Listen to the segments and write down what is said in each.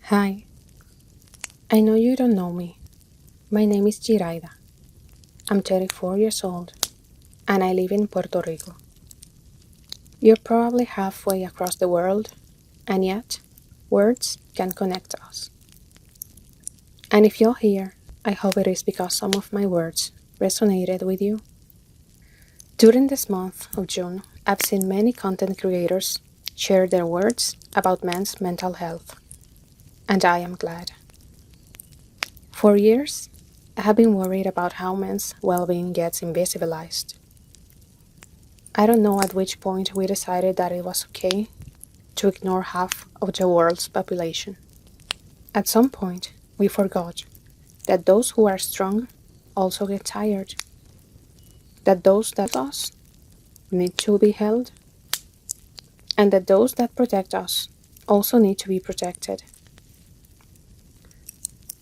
Hi, I know you don't know me. My name is Giraida. I'm 34 years old and I live in Puerto Rico. You're probably halfway across the world, and yet, words can connect us. And if you're here, I hope it is because some of my words resonated with you. During this month of June, I've seen many content creators share their words about men's mental health, and I am glad. For years, I have been worried about how men's well-being gets invisibilized. I don't know at which point we decided that it was okay to ignore half of the world's population. At some point, we forgot that those who are strong also get tired, that those that us need to be held, and that those that protect us also need to be protected.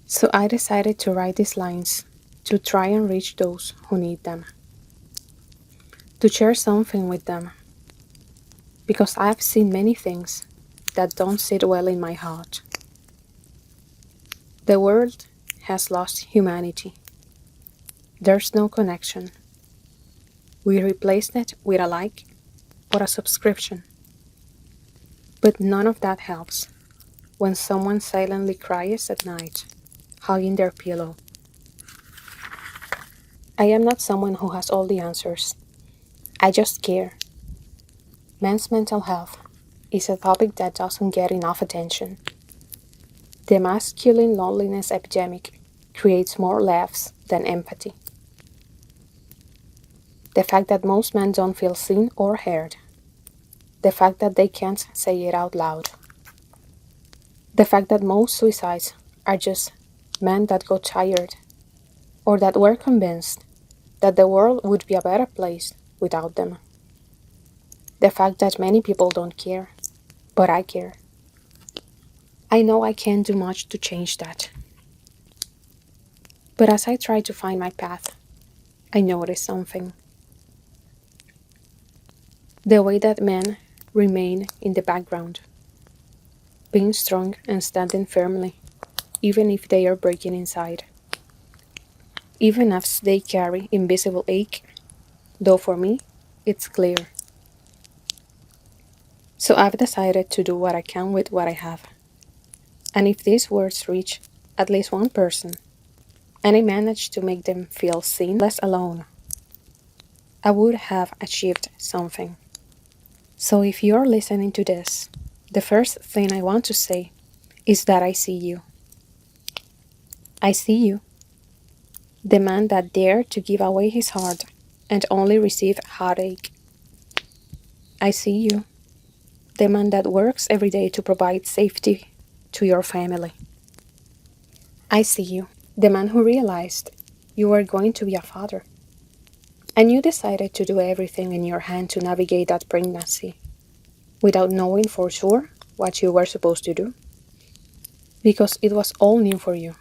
So I decided to write these lines to try and reach those who need them, to share something with them, because I've seen many things that don't sit well in my heart. The world has lost humanity. There's no connection. We replaced it with a like or a subscription. But none of that helps when someone silently cries at night, hugging their pillow. I am not someone who has all the answers. I just care. Men's mental health is a topic that doesn't get enough attention. The masculine loneliness epidemic creates more laughs than empathy. The fact that most men don't feel seen or heard. The fact that they can't say it out loud. The fact that most suicides are just men that got tired or that were convinced that the world would be a better place without them. The fact that many people don't care, but I care. I know I can't do much to change that. But as I try to find my path, I notice something. The way that men remain in the background, being strong and standing firmly, even if they are breaking inside. Even as they carry invisible ache, though for me, it's clear. So I've decided to do what I can with what I have. And if these words reach at least one person, and I manage to make them feel seen, less alone, I would have achieved something. So if you're listening to this, the first thing I want to say is that I see you. I see you. The man that dared to give away his heart and only receive heartache. I see you. The man that works every day to provide safety to your family. I see you. The man who realized you were going to be a father. And you decided to do everything in your hand to navigate that pregnancy without knowing for sure what you were supposed to do. Because it was all new for you.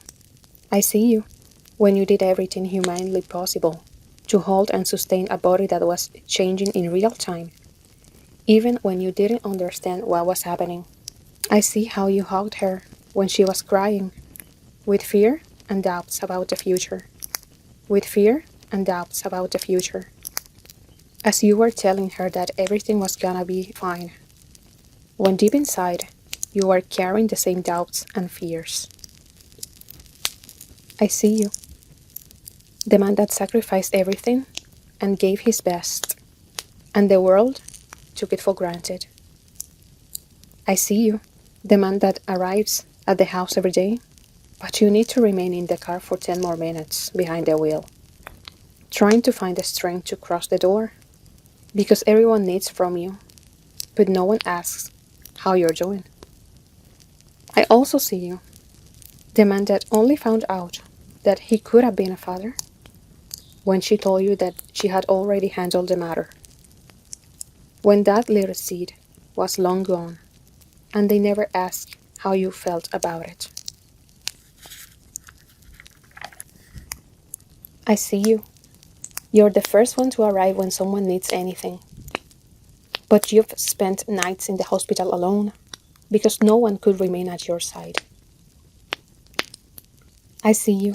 I see you when you did everything humanly possible to hold and sustain a body that was changing in real time, even when you didn't understand what was happening. I see how you hugged her when she was crying, with fear and doubts about the future. With fear and doubts about the future. As you were telling her that everything was gonna be fine, when deep inside, you were carrying the same doubts and fears. I see you. The man that sacrificed everything and gave his best, and the world took it for granted. I see you. The man that arrives at the house every day, but you need to remain in the car for 10 more minutes behind the wheel, trying to find the strength to cross the door, because everyone needs from you, but no one asks how you're doing. I also see you. The man that only found out that he could have been a father when she told you that she had already handled the matter. When that little seed was long gone, and they never asked how you felt about it. I see you. You're the first one to arrive when someone needs anything. But you've spent nights in the hospital alone, because no one could remain at your side. I see you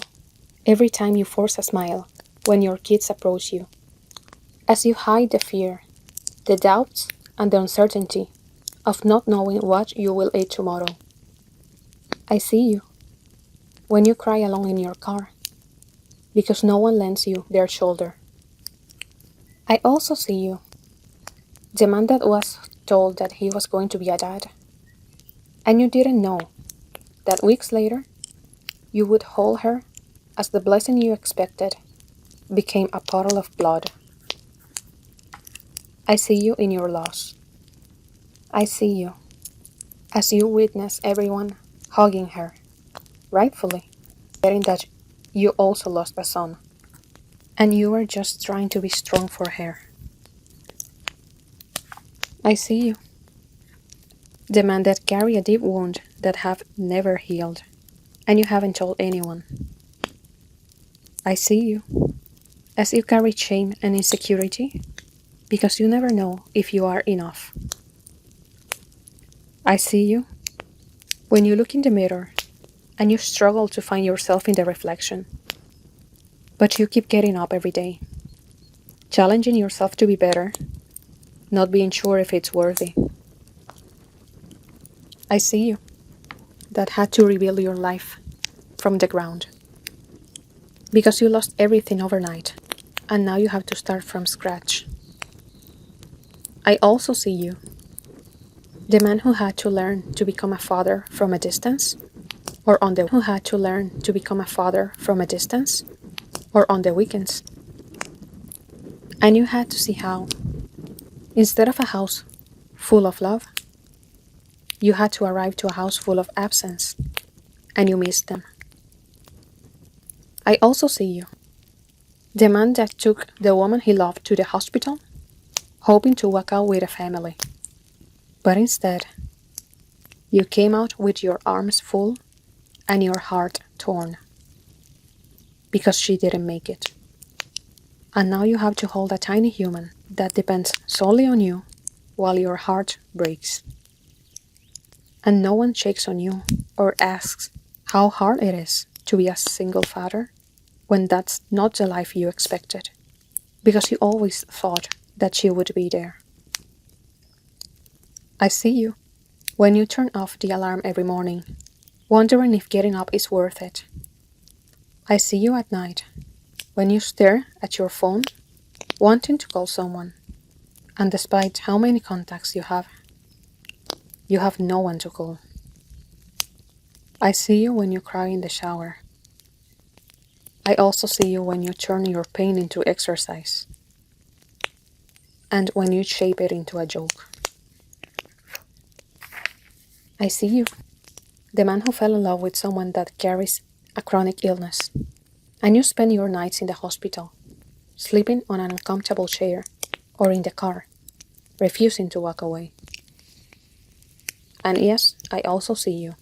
every time you force a smile when your kids approach you, as you hide the fear, the doubts, and the uncertainty of not knowing what you will eat tomorrow. I see you when you cry alone in your car because no one lends you their shoulder. I also see you, the man that was told that he was going to be a dad, and you didn't know that weeks later you would hold her as the blessing you expected became a puddle of blood. I see you in your loss. I see you as you witness everyone hugging her, rightfully, getting that you also lost a son, and you were just trying to be strong for her. I see you, the man that carry a deep wound that have never healed, and you haven't told anyone. I see you, as you carry shame and insecurity, because you never know if you are enough. I see you when you look in the mirror and you struggle to find yourself in the reflection, but you keep getting up every day, challenging yourself to be better, not being sure if it's worthy. I see you, that had to rebuild your life from the ground, because you lost everything overnight, and now you have to start from scratch. I also see you, the man who had to learn to become a father from a distance, or on the who had to learn to become a father from a distance, or on the weekends. And you had to see how, instead of a house full of love, you had to arrive to a house full of absence, and you missed them. I also see you, the man that took the woman he loved to the hospital, hoping to walk out with a family. But instead, you came out with your arms full and your heart torn, because she didn't make it. And now you have to hold a tiny human that depends solely on you while your heart breaks. And no one checks on you or asks how hard it is to be a single father when that's not the life you expected, because you always thought that she would be there. I see you when you turn off the alarm every morning, wondering if getting up is worth it. I see you at night when you stare at your phone, wanting to call someone, and despite how many contacts you have no one to call. I see you when you cry in the shower. I also see you when you turn your pain into exercise, and when you shape it into a joke. I see you, the man who fell in love with someone that carries a chronic illness, and you spend your nights in the hospital, sleeping on an uncomfortable chair or in the car, refusing to walk away. And yes, I also see you,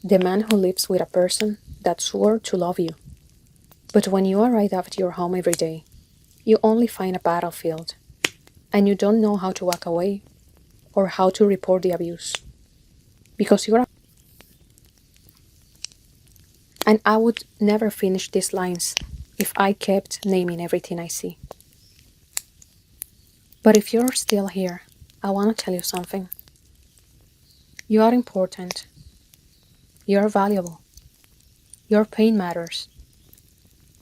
the man who lives with a person that swore to love you. But when you arrive at your home every day, you only find a battlefield, and you don't know how to walk away or how to report the abuse, because you're a... And I would never finish these lines if I kept naming everything I see. But if you're still here, I want to tell you something. You are important. You are valuable. Your pain matters.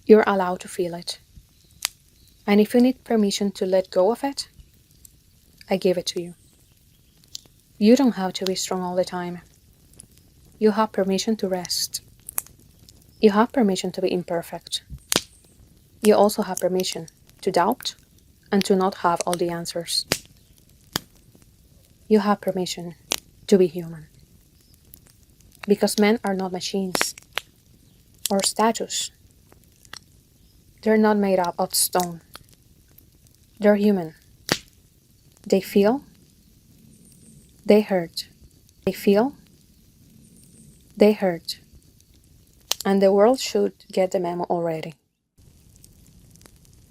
You're allowed to feel it. And if you need permission to let go of it, I give it to you. You don't have to be strong all the time. You have permission to rest. You have permission to be imperfect. You also have permission to doubt and to not have all the answers. You have permission to be human. Because men are not machines or statues. They're not made up of stone. They're human. They feel. They hurt. They feel. They hurt. And the world should get the memo already.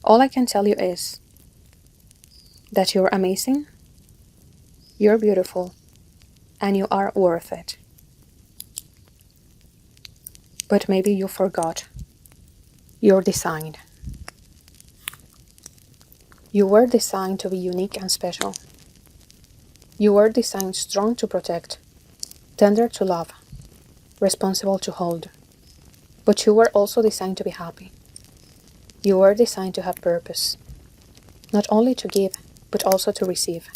All I can tell you is that you're amazing, you're beautiful, and you are worth it. But maybe you forgot. You're designed. You were designed to be unique and special. You were designed strong to protect, tender to love, responsible to hold. But you were also designed to be happy. You were designed to have purpose, not only to give, but also to receive,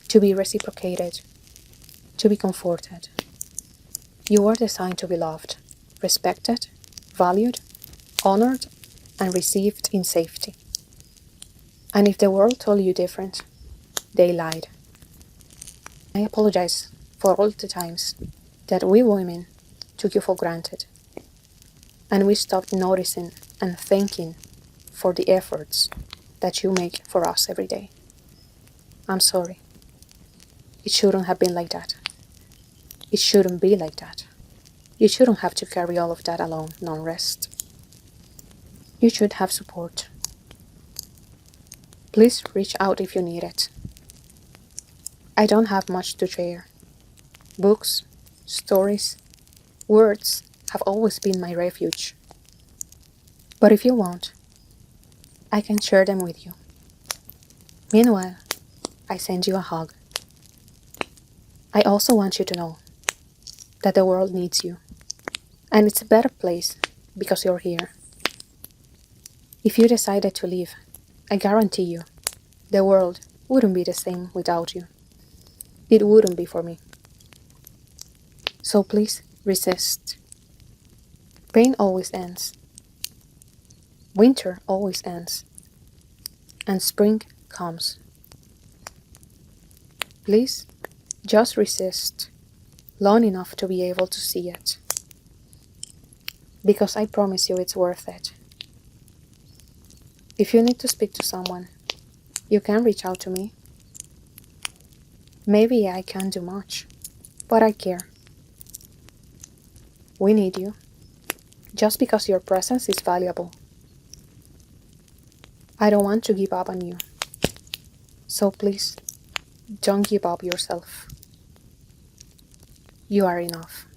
to be reciprocated, to be comforted. You were designed to be loved, respected, valued, honored, and received in safety. And if the world told you different, they lied. I apologize for all the times that we women took you for granted, and we stopped noticing and thanking for the efforts that you make for us every day. I'm sorry. It shouldn't have been like that. It shouldn't be like that. You shouldn't have to carry all of that alone, non-rest. You should have support. Please reach out if you need it. I don't have much to share. Books, stories, words have always been my refuge. But if you want, I can share them with you. Meanwhile, I send you a hug. I also want you to know that the world needs you. And it's a better place because you're here. If you decided to leave, I guarantee you, the world wouldn't be the same without you. It wouldn't be for me. So please resist. Pain always ends. Winter always ends. And spring comes. Please, just resist long enough to be able to see it. Because I promise you it's worth it. If you need to speak to someone, you can reach out to me. Maybe I can't do much, but I care. We need you, just because your presence is valuable. I don't want to give up on you, so please, don't give up yourself. You are enough.